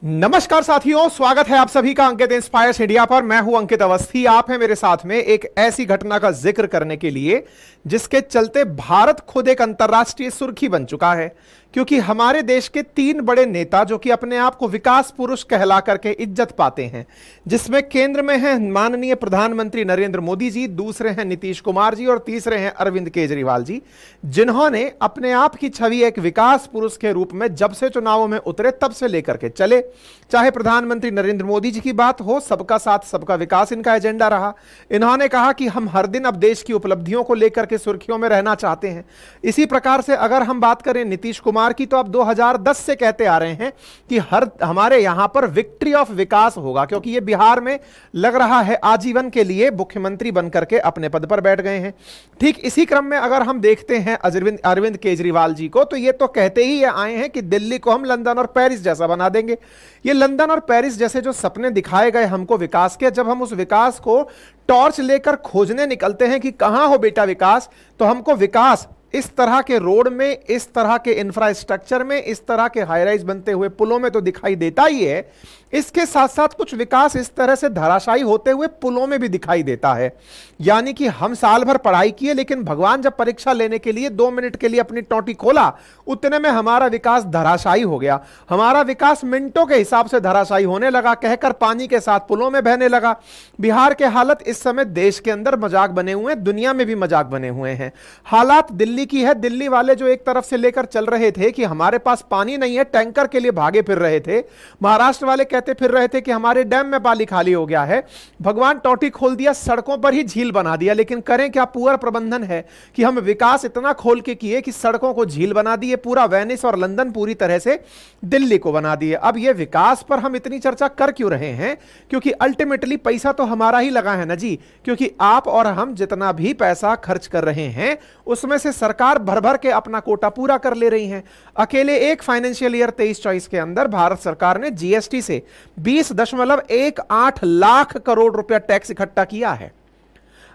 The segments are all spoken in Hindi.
नमस्कार साथियों, स्वागत है आप सभी का अंकित इंस्पायर्स इंडिया पर। मैं हूं अंकित अवस्थी। आप हैं मेरे साथ में एक ऐसी घटना का जिक्र करने के लिए जिसके चलते भारत खुद एक अंतर्राष्ट्रीय सुर्खी बन चुका है, क्योंकि हमारे देश के तीन बड़े नेता जो कि अपने आप को विकास पुरुष कहला करके इज्जत पाते हैं, जिसमें केंद्र में हैं माननीय प्रधानमंत्री नरेंद्र मोदी जी, दूसरे हैं नीतीश कुमार जी और तीसरे हैं अरविंद केजरीवाल जी, जिन्होंने अपने आप की छवि एक विकास पुरुष के रूप में जब से चुनावों में उतरे तब से लेकर के चले। चाहे प्रधानमंत्री नरेंद्र मोदी जी की बात हो, सबका साथ सबका विकास इनका एजेंडा रहा। इन्होंने कहा कि हम हर दिन अब देश की उपलब्धियों को लेकर के सुर्खियों में रहना चाहते हैं। इसी प्रकार से अगर हम बात करें नीतीश कुमार की, तो अब 2010 से कहते आ रहे हैं कि हमारे यहां पर विक्ट्री ऑफ विकास होगा, क्योंकि ये बिहार में लग रहा है आजीवन के लिए मुख्यमंत्री बनकर के अपने पद पर बैठ गए हैं। ठीक इसी क्रम में अगर हम देखते हैं अरविंद केजरीवाल जी को, तो ये तो कहते ही आए हैं कि दिल्ली को हम लंदन और पेरिस जैसा बना देंगे। ये लंदन और पेरिस जैसे जो सपने दिखाए गए हमको विकास के, जब हम उस विकास को टॉर्च लेकर खोजने निकलते हैं कि कहां हो बेटा विकास, तो हमको विकास इस तरह के रोड में, इस तरह के इंफ्रास्ट्रक्चर में, इस तरह के हाई राइज बनते हुए पुलों में तो दिखाई देता ही है। इसके साथ साथ कुछ विकास इस तरह से धराशायी होते हुए पुलों में भी दिखाई देता है। यानी कि हम साल भर पढ़ाई किए, लेकिन भगवान जब परीक्षा लेने के लिए 2 मिनट के लिए अपनी टोटी खोला, उतने में हमारा विकास धराशायी हो गया। हमारा विकास मिनटों के हिसाब से धराशायी होने लगा, कहकर पानी के साथ पुलों में बहने लगा। बिहार के हालत इस समय देश के अंदर मजाक बने हुए हैं, दुनिया में भी मजाक बने हुए हैं। हालात दिल्ली की है। दिल्ली वाले जो एक तरफ से लेकर चल रहे थे कि हमारे पास पानी नहीं है, टैंकर के लिए भागे फिर रहे थे। महाराष्ट्र वाले कहते फिर रहे थे कि हमारे डैम में पानी खाली हो गया है। भगवान टोटी खोल दिया, सड़कों पर ही झील बना दिया। लेकिन करें क्या, पुअर प्रबंधन है कि हम विकास इतना खोल के किए कि सड़कों को झील बना दिए, पूरा वेनिस और लंदन पूरी तरह से दिल्ली को बना दिए। अब यह विकास पर हम इतनी चर्चा कर क्यों रहे हैं? क्योंकि अल्टीमेटली पैसा तो हमारा ही लगा है ना जी। क्योंकि आप और हम जितना भी पैसा खर्च कर रहे हैं, उसमें से सरकार भर भर के अपना कोटा पूरा कर ले रही है। अकेले एक फाइनेंशियल ईयर 23-24 के अंदर भारत सरकार ने जीएसटी से 20.18 लाख करोड़ रुपया टैक्स इकट्ठा किया है।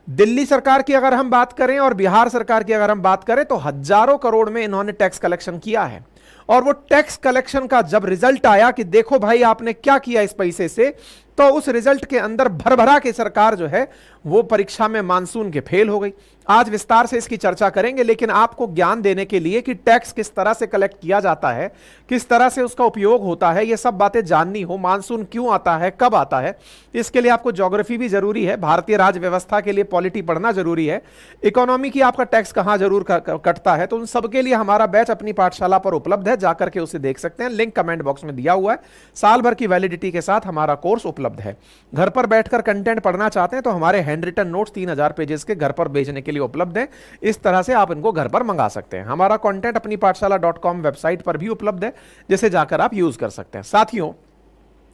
दिल्ली सरकार की अगर हम बात करें और बिहार सरकार की अगर हम बात करें, तो हजारों करोड़ में इन्होंने टैक्स कलेक्शन किया है। और वो टैक्स कलेक्शन का जब रिजल्ट आया कि देखो भाई आपने क्या किया इस पैसे से, तो उस रिजल्ट के अंदर भरभरा के सरकार जो है वो परीक्षा में मानसून के फेल हो गई। आज विस्तार से इसकी चर्चा करेंगे, लेकिन आपको ज्ञान देने के लिए कि टैक्स किस तरह से कलेक्ट किया जाता है, किस तरह से उसका उपयोग होता है, ये सब बातें जाननी हो। मानसून क्यों आता है, कब आता है, इसके लिए आपको ज्योग्राफी भी जरूरी है, भारतीय राज्य व्यवस्था के लिए पॉलिटी पढ़ना जरूरी है, इकोनॉमी की आपका टैक्स कहां जरूर कटता है, तो उन सबके लिए हमारा बैच अपनी पाठशाला पर उपलब्ध है, जाकर के उसे देख सकते हैं। लिंक कमेंट बॉक्स में दिया हुआ है। साल भर की वैलिडिटी के साथ हमारा कोर्स उपलब्ध है। घर पर बैठकर कंटेंट पढ़ना चाहते हैं तो हमारे हैंड रिटन नोट्स 3000 पेजेस के घर पर भेजने के लिए उपलब्ध है। इस तरह से आप इनको घर पर मंगा सकते हैं। हमारा कंटेंट अपनी पाठशाला.com वेबसाइट पर भी उपलब्ध है, जिसे जाकर आप यूज कर सकते हैं। साथियों,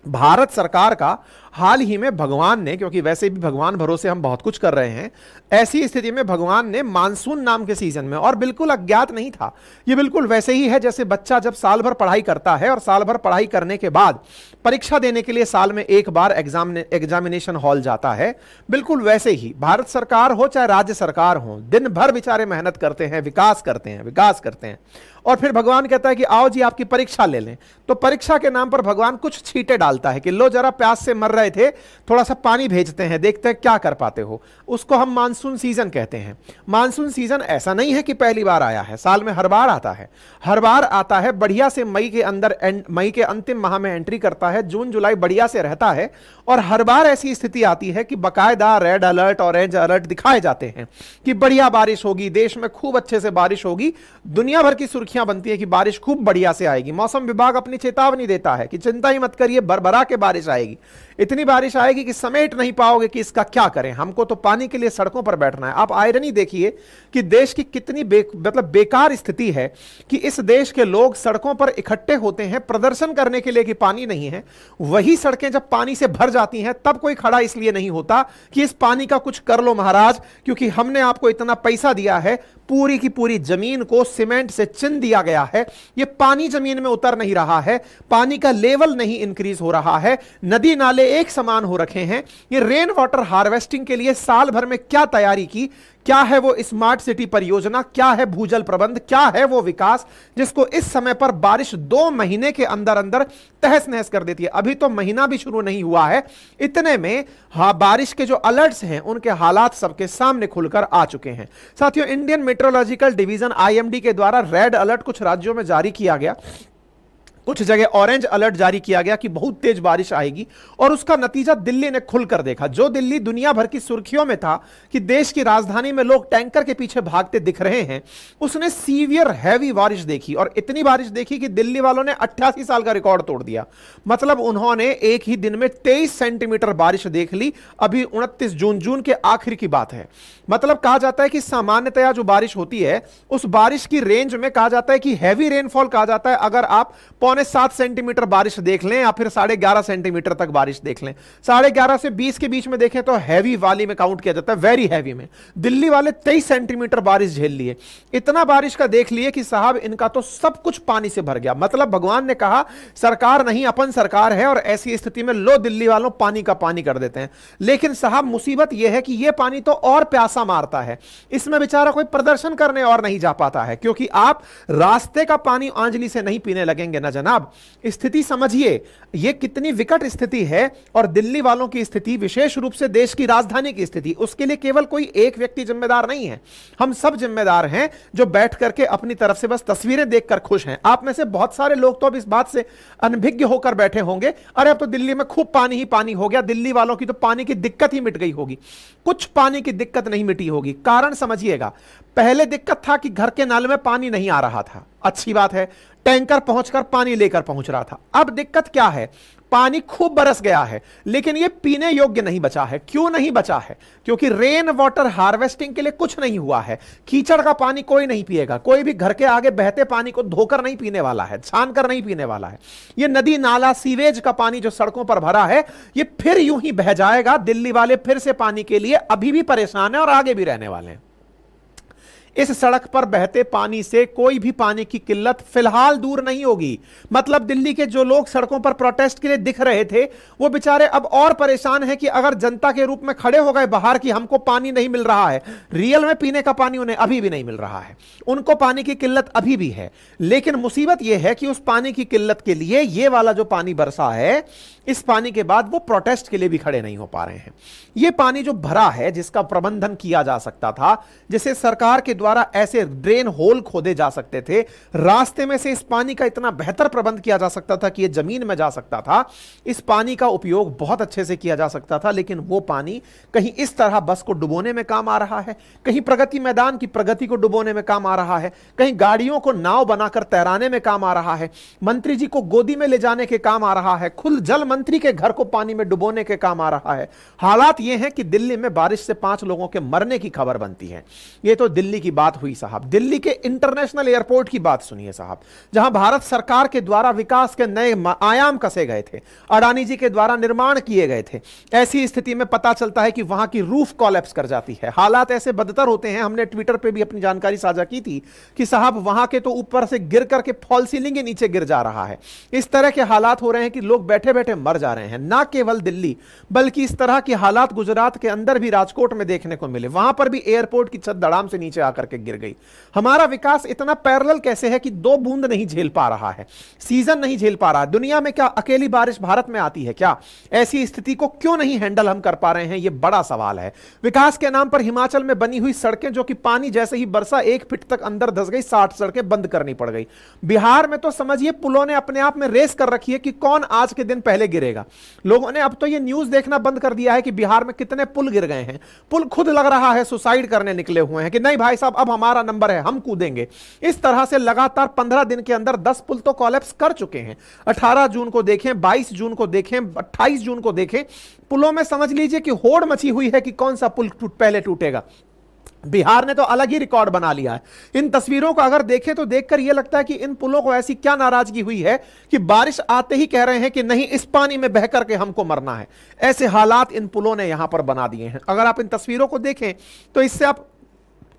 भारत सरकार का हाल ही में भगवान ने, क्योंकि वैसे भी भगवान भरोसे हम बहुत कुछ कर रहे हैं, ऐसी स्थिति में भगवान ने मानसून नाम के सीजन में, और बिल्कुल अज्ञात नहीं था, ये बिल्कुल वैसे ही है जैसे बच्चा जब साल भर पढ़ाई करता है और साल भर पढ़ाई करने के बाद परीक्षा देने के लिए साल में एक बार एग्जामिनेशन हॉल जाता है, बिल्कुल वैसे ही भारत सरकार हो चाहे राज्य सरकार हो, दिन भर बेचारे मेहनत करते हैं, विकास करते हैं, और फिर भगवान कहता है कि आओ जी आपकी परीक्षा ले लें। तो परीक्षा के नाम पर भगवान कुछ छींटे डालता है कि लो जरा प्यास से मर रहे थे, थोड़ा सा पानी भेजते हैं, देखते हैं क्या कर पाते हो। उसको हम मानसून सीजन कहते हैं। मानसून सीजन ऐसा नहीं है कि पहली बार आया है, साल में हर बार आता है। हर बार आता है बढ़िया से मई के अंतिम माह में एंट्री करता है, जून जुलाई बढ़िया से रहता है, और हर बार ऐसी स्थिति आती है कि बकायदा रेड अलर्ट, ऑरेंज अलर्ट दिखाए जाते हैं कि बढ़िया बारिश होगी, देश में खूब अच्छे से बारिश होगी, दुनिया भर की सुर्खियां बनती है कि बारिश खूब बढ़िया से आएगी। मौसम विभाग अपनी चेतावनी देता है कि चिंता ही मत करिए, भरभरा के बारिश आएगी, इतनी बारिश आएगी कि समेट नहीं पाओगे कि इसका क्या करें, हमको तो पानी के लिए सड़कों पर बैठना है। आप आयरनी देखिए कि देश की कितनी बेकार स्थिति है कि इस देश के लोग सड़कों पर इकट्ठे होते हैं प्रदर्शन करने के लिए कि पानी नहीं है। वही सड़कें जब पानी से भर जाती हैं, तब कोई खड़ा इसलिए नहीं होता कि इस पानी का कुछ कर लो महाराज, क्योंकि हमने आपको इतना पैसा दिया है, पूरी की पूरी जमीन को सीमेंट से चिन दिया गया है, ये पानी जमीन में उतर नहीं रहा है, पानी का लेवल नहीं इंक्रीज हो रहा है, नदी नाले एक समान हो रखे हैं। ये रेन वाटर हार्वेस्टिंग के लिए साल भर में क्या तैयारी की, क्या है वो स्मार्ट सिटी परियोजना, क्या है भूजल प्रबंध, क्या है वो विकास जिसको इस समय पर बारिश 2 महीने के अंदर अंदर तहस नहस कर देती है। अभी तो महीना भी शुरू नहीं हुआ है, इतने में बारिश के जो अलर्ट्स हैं उनके हालात सबके सामने खुलकर आ चुके हैं। साथियों, इंडियन मेट्रोलॉजिकल डिवीजन आईएमडी के द्वारा रेड अलर्ट कुछ राज्यों में जारी किया गया, कुछ जगह ऑरेंज अलर्ट जारी किया गया कि बहुत तेज बारिश आएगी, और उसका नतीजा दिल्ली ने खुलकर देखा। जो दिल्ली दुनिया भर की सुर्खियों में था कि देश की राजधानी में लोग टैंकर के पीछे भागते दिख रहे हैं, उसने सीवियर हैवी बारिश देखी, और इतनी बारिश देखी कि दिल्ली वालों ने 88 साल का रिकॉर्ड तोड़ दिया। मतलब उन्होंने एक ही दिन में 23 सेंटीमीटर बारिश देख ली। अभी 29 जून के आखिर की बात है। मतलब कहा जाता है कि सामान्यतया जो बारिश होती है उस बारिश की रेंज में कहा जाता है कि हैवी रेनफॉल कहा जाता है अगर आप 7 सेंटीमीटर बारिश देख लें या फिर 11.5 सेंटीमीटर तक बारिश देख लें। 11.5 से 20 के बीच में देखें तो हैवी वाली में काउंट किया जाता है, वेरी हैवी में। दिल्ली वाले 23 सेंटीमीटर बारिश झेल लिए। इतना बारिश का देख लिए कि साहब इनका तो सब कुछ पानी से भर गया। मतलब भगवान ने कहा सरकार नहीं अपन सरकार है, और ऐसी स्थिति में लो दिल्ली वालों पानी का पानी कर देते हैं। लेकिन साहब मुसीबत यह है कि यह पानी तो और प्यासा मारता है, इसमें बेचारा कोई प्रदर्शन करने और नहीं जा पाता है, क्योंकि आप रास्ते का पानी आंजली से नहीं पीने लगेंगे ना जनाब। स्थिति समझिए यह कितनी विकट स्थिति है, और दिल्ली वालों की स्थिति, विशेष रूप से देश की राजधानी की स्थिति, उसके लिए केवल कोई एक व्यक्ति जिम्मेदार नहीं है, हम सब जिम्मेदार हैं जो बैठ करके अपनी तरफ से बस तस्वीरें देखकर खुश हैं। आप में से बहुत सारे लोग तो अब इस बात से अनभिज्ञ होकर बैठे होंगे, अरे अब तो दिल्ली में खूब पानी ही पानी हो गया, दिल्ली वालों की तो पानी की दिक्कत ही मिट गई होगी। कुछ पानी की दिक्कत नहीं मिटी होगी। कारण समझिएगा, पहले दिक्कत था कि घर के नाले में पानी नहीं आ रहा था, अच्छी बात है, टैंकर पहुंचकर पानी लेकर पहुंच रहा था। अब दिक्कत क्या है, पानी खूब बरस गया है लेकिन यह पीने योग्य नहीं बचा है। क्यों नहीं बचा है? क्योंकि रेन वाटर हार्वेस्टिंग के लिए कुछ नहीं हुआ है। कीचड़ का पानी कोई नहीं पिएगा, कोई भी घर के आगे बहते पानी को धोकर नहीं पीने वाला है, छान कर नहीं पीने वाला है। यह नदी नाला सीवेज का पानी जो सड़कों पर भरा है यह फिर यूं ही बह जाएगा। दिल्ली वाले फिर से पानी के लिए अभी भी परेशान है और आगे भी रहने वाले हैं। इस सड़क पर बहते पानी से कोई भी पानी की किल्लत फिलहाल दूर नहीं होगी। मतलब दिल्ली के जो लोग सड़कों पर प्रोटेस्ट के लिए दिख रहे थे वो बेचारे अब और परेशान हैं कि अगर जनता के रूप में खड़े हो गए बाहर कि हमको पानी नहीं मिल रहा है, रियल में पीने का पानी उन्हें अभी भी नहीं मिल रहा है, उनको पानी की किल्लत अभी भी है। लेकिन मुसीबत यह है कि उस पानी की किल्लत के लिए ये वाला जो पानी बरसा है, इस पानी के बाद वो प्रोटेस्ट के लिए भी खड़े नहीं हो पा रहे हैं। ये पानी जो भरा है, जिसका प्रबंधन किया जा सकता था, जिसे सरकार के द्वारा ऐसे ड्रेन होल खोदे जा सकते थे, रास्ते में से इस पानी का इतना बेहतर प्रबंध किया जा सकता था कि ये जमीन में जा सकता था, इस पानी का उपयोग बहुत अच्छे से किया जा सकता था। लेकिन वो पानी कहीं इस तरह बस को डुबोने में काम आ रहा है, कहीं प्रगति मैदान की प्रगति को डुबोने में काम आ रहा है, कहीं गाड़ियों को नाव बनाकर तैराने में काम आ रहा है, मंत्री जी को गोदी में ले जाने के काम आ रहा है, खुद जल मंत्री के घर को पानी में डुबोने के काम आ रहा है। हालात यह है कि दिल्ली में बारिश से 5 लोगों के मरने की खबर बनती है। यह तो दिल्ली की बात हुई साहब। दिल्ली के इंटरनेशनल एयरपोर्ट की बात सुनिए साहब, जहां भारत सरकार के द्वारा विकास के नए आयाम कसे गए थे, अडानी जी के द्वारा निर्माण किए गए थे। ऐसी स्थिति में पता चलता है कि वहां की रूफ कोलैप्स कर जाती है। हालात ऐसे बदतर होते हैं, हमने ट्विटर पे भी अपनी जानकारी साझा की थी कि साहब वहां के तो ऊपर से गिर करके फॉल सीलिंग के नीचे गिर जा रहा है। इस तरह के हालात हो रहे हैं कि लोग बैठे बैठे मर जा रहे हैं। ना केवल दिल्ली बल्कि इस तरह के हालात गुजरात के अंदर भी, राजकोट में देखने को मिले। वहां पर भी एयरपोर्ट की छत धड़ाम से नीचे आकर के गिर गई। हमारा विकास इतना पैरेलल कैसे है कि 2 बूंद नहीं झेल पा रहा है, सीजन नहीं झेल पा रहा है। दुनिया में क्या अकेली बारिश भारत में आती है क्या? ऐसी स्थिति को क्यों नहीं हैंडल हम कर पा रहे हैं, यह बड़ा सवाल है। विकास के नाम पर हिमाचल में बनी हुई सड़कें जो कि पानी जैसे ही बरसा 1 फीट तक अंदर धस गई, 60 सड़कें बंद करनी पड़ गई। बिहार में तो समझिए पुलों ने अपने आप में रेस कर रखी है कि कौन आज के दिन पहले गिरेगा। लोगों ने अब तो यह न्यूज देखना बंद कर दिया है कि बिहार में कितने पुल गिर गए हैं। पुल खुद लग रहा है सुसाइड करने निकले हुए हैं कि नहीं भाई साहब अब हमारा नंबर है, हम कूदेंगे। इस तरह से लगातार 15 दिन के अंदर 10 पुल तो कोलैप्स कर चुके हैं। 18 जून को देखें, 22 जून को देखें, 28 जून को देखें, पुलों में समझ लीजिए कि होड़ मची हुई है कि कौन सा पुल पहले टूटेगा। बिहार ने तो अलग ही रिकॉर्ड बना लिया है। इन तस्वीरों को अगर देखें तो देखकर यह लगता है कि इन पुलों को ऐसी क्या नाराजगी हुई है कि बारिश आते ही कह रहे हैं कि नहीं इस पानी में बह करके हमको मरना है। ऐसे हालात इन पुलों ने यहां पर बना दिए हैं। अगर आप इन तस्वीरों को देखें तो इससे आप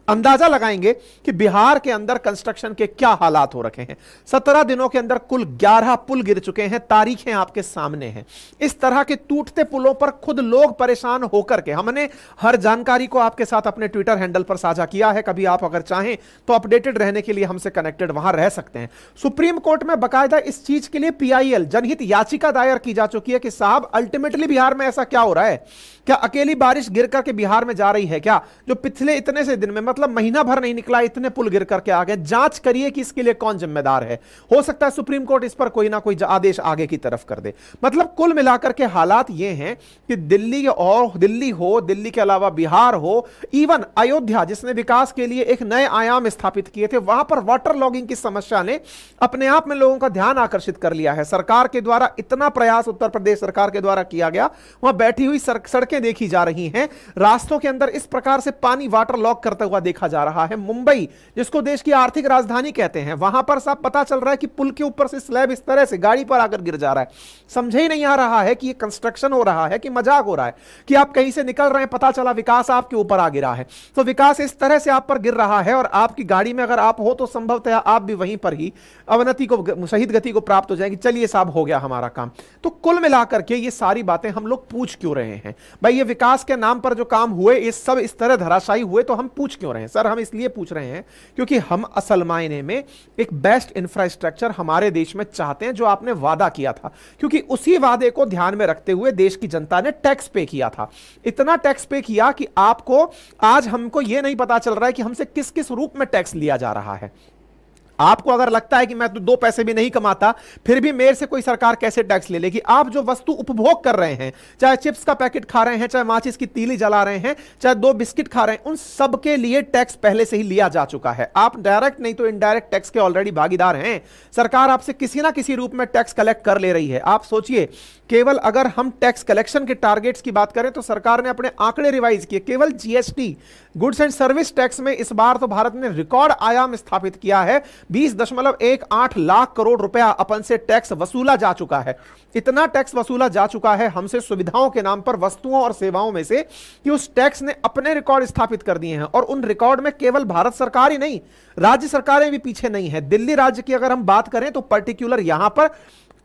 अंदाजा लगाएंगे कि बिहार के अंदर कंस्ट्रक्शन के क्या हालात हो रखे हैं। 17 दिनों के अंदर कुल 11 पुल गिर चुके हैं, तारीखें आपके सामने हैं। इस तरह के टूटते पुलों पर खुद लोग परेशान होकर के, हमने हर जानकारी को आपके साथ अपने ट्विटर हैंडल पर साझा किया है। कभी आप अगर चाहें तो अपडेटेड रहने के लिए हमसे कनेक्टेड वहां रह सकते हैं। सुप्रीम कोर्ट में बकायदा इस चीज के लिए PIL जनहित याचिका दायर की जा चुकी है कि साहब अल्टीमेटली बिहार में ऐसा क्या हो रहा है, क्या अकेली बारिश गिर करके बिहार में जा रही है क्या, जो पिछले इतने से दिन में मतलब महीना भर नहीं निकला इतने पुल गिर करके आ गए। जांच करिए कि इसके लिए कौन जिम्मेदार है। हो सकता है सुप्रीम कोर्ट इस पर कोई ना कोई आदेश आगे की तरफ कर दे। मतलब कुल मिलाकर के हालात ये हैं कि दिल्ली हो, दिल्ली के अलावा बिहार हो, इवन अयोध्या जिसने विकास के लिए एक नए आयाम स्थापित किए थे, वहां पर वाटर लॉगिंग की समस्या ने अपने आप में लोगों का ध्यान आकर्षित कर लिया है। सरकार के द्वारा इतना प्रयास उत्तर प्रदेश सरकार के द्वारा किया गया, वहां बैठी हुई सड़कें देखी जा रही हैं, रास्तों के अंदर इस प्रकार से पानी वाटर लॉक करता हुआ देखा जा रहा है। मुंबई जिसको देश की आर्थिक राजधानी कहते हैं, वहां पर साफ पता चल रहा है कि पुल के ऊपर से स्लैब इस तरह से गाड़ी पर आकर गिर जा रहा है। समझे ही नहीं आ रहा है कि ये कंस्ट्रक्शन हो रहा है कि मजाक हो रहा है, कि आप कहीं से निकल रहे हैं, पता चला विकास आपके ऊपर आ गिरा है। तो विकास इस तरह से आप पर गिर रहा है और आपकी गाड़ी में अगर आप हो तो संभवतः आप भी वहीं पर ही अवनति को, शहीद गति को प्राप्त हो जाएगी। चलिए साहब हो गया हमारा काम। तो कुल मिलाकर के ये सारी बातें हम लोग पूछ क्यों रहे हैं भाई? ये विकास के नाम पर जो काम हुए ये सब इस तरह धराशायी हुए, तो हम पूछ क्यों रहे हैं? सर हम इसलिए पूछ रहे हैं क्योंकि हम असल मायने में एक बेस्ट इंफ्रास्ट्रक्चर हमारे देश में चाहते हैं, जो आपने वादा किया था, क्योंकि उसी वादे को ध्यान में रखते हुए देश की जनता ने टैक्स पे किया था। इतना टैक्स पे किया कि आपको आज हमको यह नहीं पता चल रहा है कि हमसे किस किस रूप में टैक्स लिया जा रहा है। आपको अगर लगता है कि मैं तो 2 पैसे भी नहीं कमाता फिर भी मेरे से कोई सरकार कैसे टैक्स ले लेगी, आप जो वस्तु उपभोग कर रहे हैं, चाहे चिप्स का पैकेट खा रहे हैं, चाहे माचिस की तीली जला रहे हैं, चाहे 2 बिस्किट खा रहे हैं, उन सब के लिए टैक्स पहले से ही लिया जा चुका है। आप डायरेक्ट नहीं तो इनडायरेक्ट टैक्स के ऑलरेडी भागीदार हैं। सरकार आपसे किसी ना किसी रूप में टैक्स कलेक्ट कर ले रही है। आप सोचिए, केवल अगर हम टैक्स कलेक्शन के टारगेट्स की बात करें तो सरकार ने अपने आंकड़े रिवाइज किए। केवल GST goods and service tax में इस बार तो भारत ने रिकॉर्ड आयाम स्थापित किया है। 20.18 लाख करोड़ रुपया अपन से टैक्स वसूला जा चुका है। इतना टैक्स वसूला जा चुका है हमसे सुविधाओं के नाम पर, वस्तुओं और सेवाओं में से, कि उस टैक्स ने अपने रिकॉर्ड स्थापित कर दिए हैं। और उन रिकॉर्ड में केवल भारत सरकार ही नहीं, राज्य सरकारें भी पीछे नहीं है। दिल्ली राज्य की अगर हम बात करें तो पर्टिकुलर यहां पर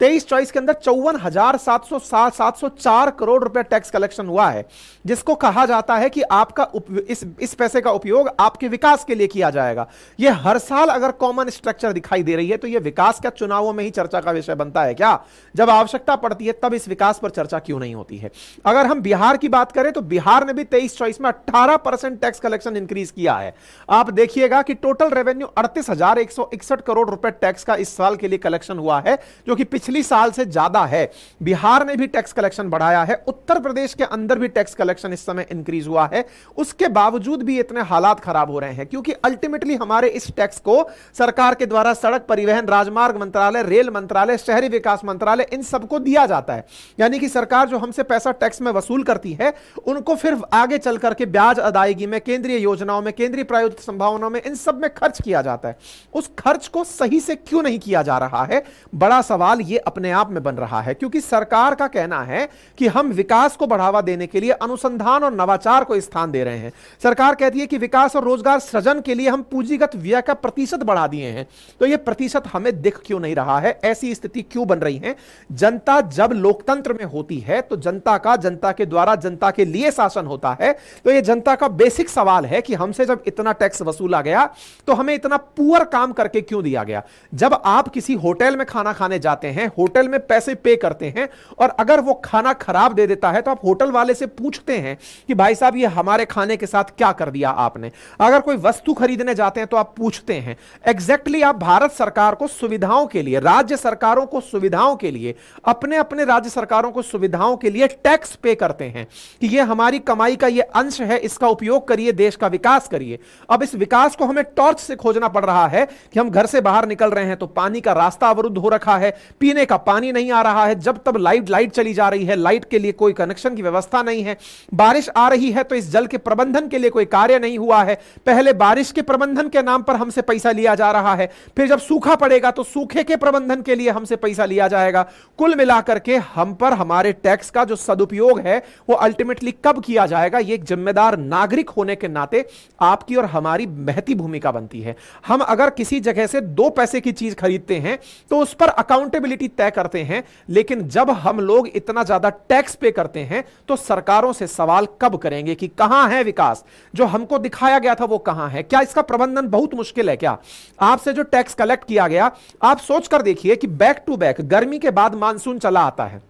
23-24 के अंदर 54,704 करोड़ रुपए टैक्स कलेक्शन हुआ है, जिसको कहा जाता है कि आपका इस पैसे का उपयोग आपके विकास के लिए किया जाएगा। यह हर साल अगर कॉमन स्ट्रक्चर दिखाई दे रही है तो यह विकास का चुनावों में ही चर्चा का विषय बनता है क्या? जब आवश्यकता पड़ती है तब इस विकास पर चर्चा क्यों नहीं होती है? अगर हम बिहार की बात करें तो बिहार ने भी 23-24 में 18% टैक्स कलेक्शन इंक्रीज किया है। आप देखिएगा कि टोटल रेवेन्यू 38,161 करोड़ रुपए टैक्स का इस साल के लिए कलेक्शन हुआ है, जो कि पिछली साल से ज्यादा है। बिहार ने भी टैक्स कलेक्शन बढ़ाया है। उत्तर प्रदेश के अंदर भी टैक्स कलेक्शन इस समय इंक्रीज हुआ है। उसके बावजूद भी इतने हालात खराब हो रहे हैं क्योंकि अल्टीमेटली हमारे इस टैक्स को सरकार के द्वारा सड़क परिवहन, राजमार्ग मंत्रालय, रेल मंत्रालय, शहरी विकास मंत्रालय, इन सबको दिया जाता है। यानी कि सरकार जो हमसे पैसा टैक्स में वसूल करती है उनको फिर आगे चल करके ब्याज अदायगी में, केंद्रीय योजनाओं में, केंद्रीय प्रायोजित संभावनाओं में, इन सब में खर्च किया जाता है। उस खर्च को सही से क्यों नहीं किया जा रहा है? बड़ा सवाल ये अपने आप में बन रहा है, क्योंकि सरकार का कहना है कि हम विकास को बढ़ावा देने के लिए अनुसंधान और नवाचार को स्थान दे रहे हैं। सरकार कहती है कि विकास और रोजगार सृजन के लिए हम पूंजीगत व्यय का प्रतिशत बढ़ा दिए हैं। तो यह प्रतिशत हमें दिख क्यों नहीं रहा है? ऐसी स्थिति क्यों बन रही है? जनता जब लोकतंत्र में होती है तो जनता के द्वारा जनता के लिए शासन होता है। तो यह जनता का बेसिक सवाल है कि हमसे जब इतना टैक्स वसूला गया तो हमें इतना पुअर काम करके क्यों दिया गया? जब आप किसी होटल में खाना खाने जाते हैं, होटल में पैसे पे करते हैं और अगर वो खाना खराब दे देता है तो आप होटल वाले से पूछते हैं कि भाई साहब ये हमारे खाने के साथ क्या कर दिया आपने। अगर कोई वस्तु खरीदने जाते हैं तो आप पूछते हैं। एग्जैक्टली आप भारत सरकार को सुविधाओं के लिए, राज्य सरकारों को सुविधाओं के लिए, अपने अपने राज्य सरकारों को सुविधाओं के लिए टैक्स पे करते हैं कि ये हमारी कमाई का ये अंश है, इसका उपयोग करिए, देश का विकास करिए। अब इस विकास को हमें टॉर्च से खोजना पड़ रहा है कि हम घर से बाहर निकल रहे हैं तो पानी का रास्ता अवरुद्ध हो रखा है, पीने का पानी नहीं आ रहा है, जब तब लाइट चली जा रही है, लाइट के लिए कोई कनेक्शन की व्यवस्था नहीं है, बारिश आ रही है तो इस जल के प्रबंधन के लिए कोई कार्य नहीं हुआ है, पहले बारिश के प्रबंधन के नाम पर हमसे पैसा लिया जा रहा है, फिर जब सूखा पड़ेगा तो सूखे के प्रबंधन के लिए हमसे पैसा लिया जाएगा। कुल मिलाकर के हम पर हमारे टैक्स का जो सदुपयोग है वो अल्टीमेटली कब किया जाएगा, ये एक जिम्मेदार नागरिक होने के नाते आपकी और हमारी महती भूमिका बनती है। हम अगर किसी जगह से 2 पैसे की चीज खरीदते हैं तो उस पर अकाउंटेबिलिटी तय करते हैं, लेकिन जब हम लोग इतना ज्यादा टैक्स पे करते हैं तो सरकारों से सवाल कब करेंगे कि कहां है विकास, जो हमको दिखाया गया था वो कहां है? क्या इसका प्रबंधन बहुत मुश्किल है? क्या आपसे जो टैक्स कलेक्ट किया गया, आप सोचकर देखिए कि बैक टू बैक गर्मी के बाद मानसून चला आता है,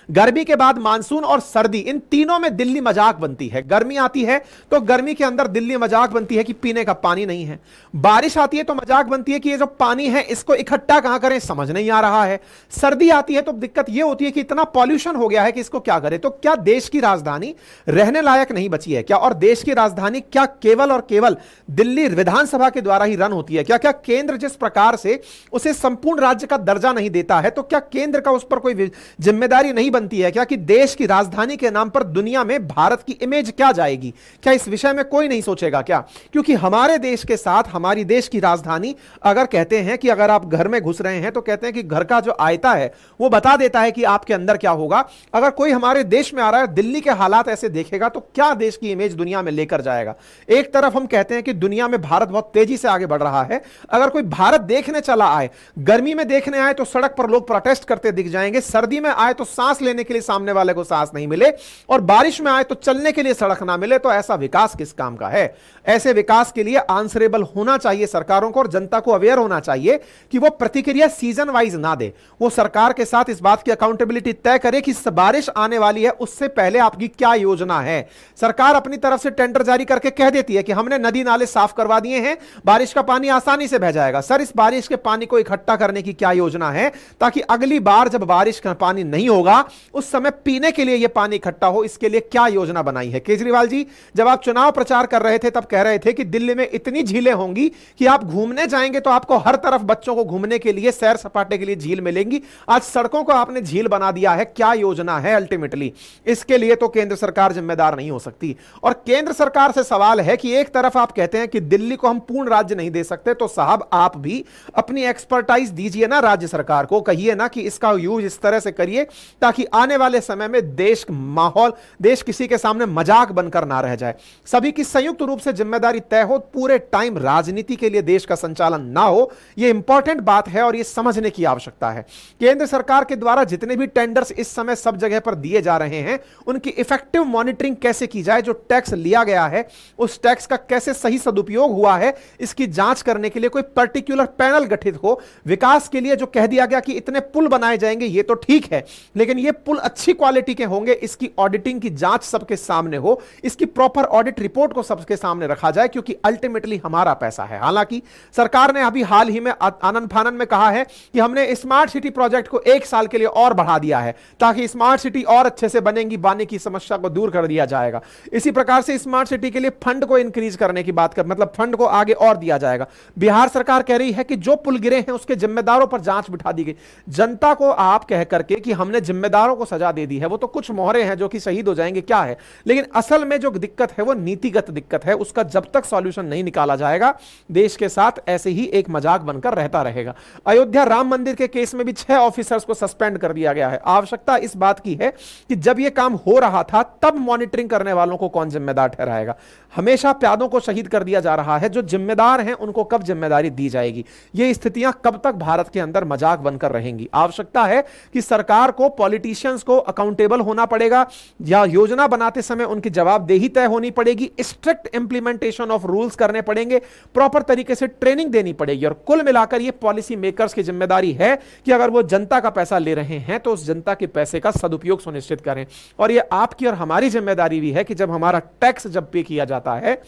गर्मी के बाद मानसून और सर्दी, इन तीनों में दिल्ली मजाक बनती है। गर्मी आती है तो गर्मी के अंदर दिल्ली मजाक बनती है कि पीने का पानी नहीं है, बारिश आती है तो मजाक बनती है कि ये जो पानी है इसको इकट्ठा कहां करें समझ नहीं आ रहा है, सर्दी आती है तो दिक्कत ये होती है कि इतना पॉल्यूशन हो गया है कि इसको क्या करें। तो क्या देश की राजधानी रहने लायक नहीं बची है क्या? और देश की राजधानी क्या केवल और केवल दिल्ली विधानसभा के द्वारा ही रन होती है क्या? क्या केंद्र जिस प्रकार से उसे संपूर्ण राज्य का दर्जा नहीं देता है तो क्या केंद्र का उस पर कोई जिम्मेदारी नहीं बनती है क्या कि देश की राजधानी के नाम पर दुनिया में भारत की इमेज क्या जाएगी? क्या इस विषय में कोई नहीं सोचेगा क्या? क्योंकि हमारे देश के साथ हमारी देश की राजधानी, अगर कहते हैं कि अगर आप घर में घुस रहे हैं तो कहते हैं कि घर का जो आयता है वो बता देता है कि आपके अंदर क्या होगा। अगर कोई हमारे देश में आ रहा है, दिल्ली के हालात ऐसे देखेगा तो क्या देश की इमेज दुनिया में लेकर जाएगा? एक तरफ हम कहते हैं कि दुनिया में भारत बहुत तेजी से आगे बढ़ रहा है, अगर कोई भारत देखने चला आए, गर्मी में देखने आए तो सड़क पर लोग प्रोटेस्ट करते दिख जाएंगे, सर्दी में आए तो सांस लेने के लिए सामने वाले को सांस नहीं मिले, और बारिश में आए तो चलने के लिए सड़क ना मिले, तो ऐसा विकास किस काम का है? ऐसे विकास के लिए आंसरेबल होना चाहिए सरकारों को, और जनता को अवेयर होना चाहिए कि वो प्रतिक्रिया सीजन वाइज ना दे। वो सरकार के साथ इस बात की अकाउंटेबिलिटी तय करे कि बारिश आने वाली है, उससे पहले आपकी क्या योजना है। सरकार अपनी तरफ से टेंडर जारी करके कह देती है कि हमने नदी नाले साफ करवा दिए हैं, बारिश का पानी आसानी से बह जाएगा। सर, इस बारिश के पानी को इकट्ठा करने की क्या योजना है ताकि अगली बार जब बारिश का पानी नहीं होगा उस समय पीने के लिए यह पानी इकट्ठा हो? इसके लिए क्या योजना बनाई है? केजरीवाल जी जब आप चुनाव प्रचार कर रहे थे तब कह रहे थे कि दिल्ली में इतनी झीलें होंगी कि आप घूमने जाएंगे तो आपको हर तरफ बच्चों को घूमने के लिए, सैर सपाटे के लिए झील मिलेंगी। आज सड़कों को आपने झील बना दिया है। क्या योजना है अल्टीमेटली? इसके लिए तो केंद्र सरकार जिम्मेदार नहीं हो सकती। और केंद्र सरकार से सवाल है कि एक तरफ आप कहते हैं कि दिल्ली को हम पूर्ण राज्य नहीं दे सकते, तो साहब आप भी अपनी एक्सपर्टाइज दीजिए ना राज्य सरकार को, कहिए ना कि इसका यूज इस तरह से करिए ताकि आने वाले समय में देश माहौल, देश किसी के सामने मजाक बनकर ना रह जाए। सभी की संयुक्त रूप से जिम्मेदारी तय हो, पूरे टाइम राजनीति के लिए देश का संचालन ना हो। यह इंपॉर्टेंट बात है और यह समझने की आवश्यकता है। केंद्र सरकार के द्वारा जितने भी टेंडर्स इस समय सब जगह पर दिए जा रहे हैं, उनकी इफेक्टिव मॉनिटरिंग कैसे की जाए, जो टैक्स लिया गया है उस टैक्स का कैसे सही सदुपयोग हुआ है, इसकी जांच करने के लिए कोई पर्टिकुलर पैनल गठित हो। विकास के लिए जो कह दिया गया कि इतने पुल बनाए जाएंगे, ये तो ठीक है, लेकिन ये पुल अच्छी क्वालिटी के होंगे, इसकी ऑडिटिंग की जांच सबके सामने हो, इसकी प्रॉपर ऑडिट रिपोर्ट को सबके सामने रखा जाए, क्योंकि अल्टीमेटली हमारा पैसा है। हालांकि सरकार ने अभी हाल ही में आनन फानन में कहा है कि हमने स्मार्ट सिटी प्रोजेक्ट को 1 साल के लिए और बढ़ा दिया है ताकि स्मार्ट सिटी और अच्छे से बनेंगी, पानी की समस्या को दूर कर दिया जाएगा। इसी प्रकार से स्मार्ट सिटी के लिए फंड को इंक्रीज करने की बात कर, मतलब फंड को आगे और दिया जाएगा। बिहार सरकार कह रही है कि जो पुल गिरे हैं उसके जिम्मेदारों पर जांच बिठा दी गई। जनता को आप कह करके कि हमने जिम्मेदारों को सजा दे दी है, वो तो कुछ मोहरे हैं जो कि शहीद हो जाएंगे, क्या है। लेकिन असल में जो दिक्कत है वो नीतिगत दिक्कत है, उसका जब तक सॉल्यूशन नहीं निकाला जाएगा देश के साथ ऐसे ही एक मजाक बनकर रहता रहेगा। अयोध्या राम मंदिर के केस में भी 6 ऑफिसर्स को सस्पेंड कर दिया गया है। आवश्यकता इस बात की है कि जब यह काम हो रहा था तब मॉनिटरिंग करने वालों को कौन जिम्मेदार ठहराएगा? हमेशा प्यादों को शहीद कर दिया जा रहा है, जो जिम्मेदार हैं उनको कब जिम्मेदारी दी जाएगी? ये स्थितियां कब तक भारत के अंदर मजाक बनकर रहेंगी? आवश्यकता है कि सरकार को, पॉलिटिशियंस को अकाउंटेबल होना पड़ेगा, या योजना बनाते समय उनकी जवाबदेही तय होनी पड़ेगी, स्ट्रिक्ट इंप्लीमेंटेशन ऑफ रूल्स करने पड़ेंगे, प्रॉपर तरीके से ट्रेनिंग देनी पड़ेगी। और कुल मिलाकर यह पॉलिसी मेकर्स की जिम्मेदारी है कि अगर वो जनता का पैसा ले रहे हैं तो उस जनता के पैसे का सदुपयोग सुनिश्चित करें। और यह आपकी और हमारी जिम्मेदारी भी है कि जब हमारा टैक्स जब पे किया जाता है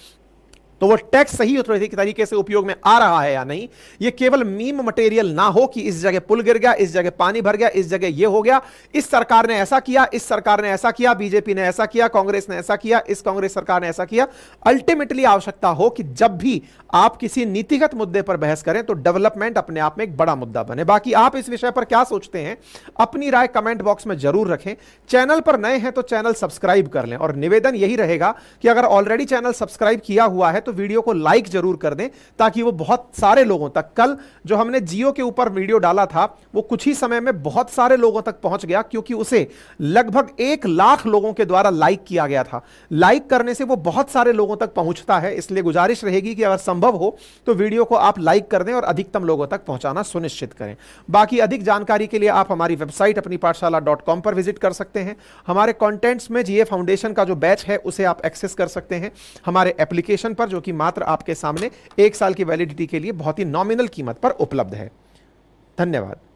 तो वो टैक्स सही तरीके से उपयोग में आ रहा है या नहीं, ये केवल मीम मटेरियल ना हो कि इस जगह पुल गिर गया, इस जगह पानी भर गया, इस जगह ये हो गया, इस सरकार ने ऐसा किया, इस सरकार ने ऐसा किया, बीजेपी ने ऐसा किया, कांग्रेस ने ऐसा किया, इस कांग्रेस सरकार ने ऐसा किया। अल्टीमेटली आवश्यकता हो कि जब भी आप किसी नीतिगत मुद्दे पर बहस करें तो डेवलपमेंट अपने आप में एक बड़ा मुद्दा बने। बाकी आप इस विषय पर क्या सोचते हैं, अपनी राय कमेंट बॉक्स में जरूर रखें। चैनल पर नए हैं तो चैनल सब्सक्राइब कर लें, और निवेदन यही रहेगा कि अगर ऑलरेडी चैनल सब्सक्राइब किया हुआ है तो वीडियो को लाइक जरूर कर दें, ताकि वो बहुत सारे लोगों तक, कल जो हमने जियो के ऊपर वीडियो डाला था वो कुछ ही समय में बहुत सारे लोगों तक पहुंच गया, क्योंकि उसे लगभग 1 लाख लोगों के द्वारा लाइक किया गया था। लाइक करने से वो बहुत सारे लोगों तक पहुंचता है, इसलिए गुजारिश रहेगी कि अगर संभव हो तो वीडियो को आप लाइक कर दें और अधिकतम लोगों तक पहुंचाना सुनिश्चित करें। बाकी अधिक जानकारी के लिए आप हमारी वेबसाइट अपनी पाठशाला.com पर विजिट कर सकते हैं। हमारे कंटेंट्स में जीए फाउंडेशन का जो बैच है उसे आप एक्सेस कर सकते हैं हमारे एप्लीकेशन पर, जो कि मात्र आपके सामने 1 साल की वैलिडिटी के लिए बहुत ही नॉमिनल कीमत पर उपलब्ध है। धन्यवाद।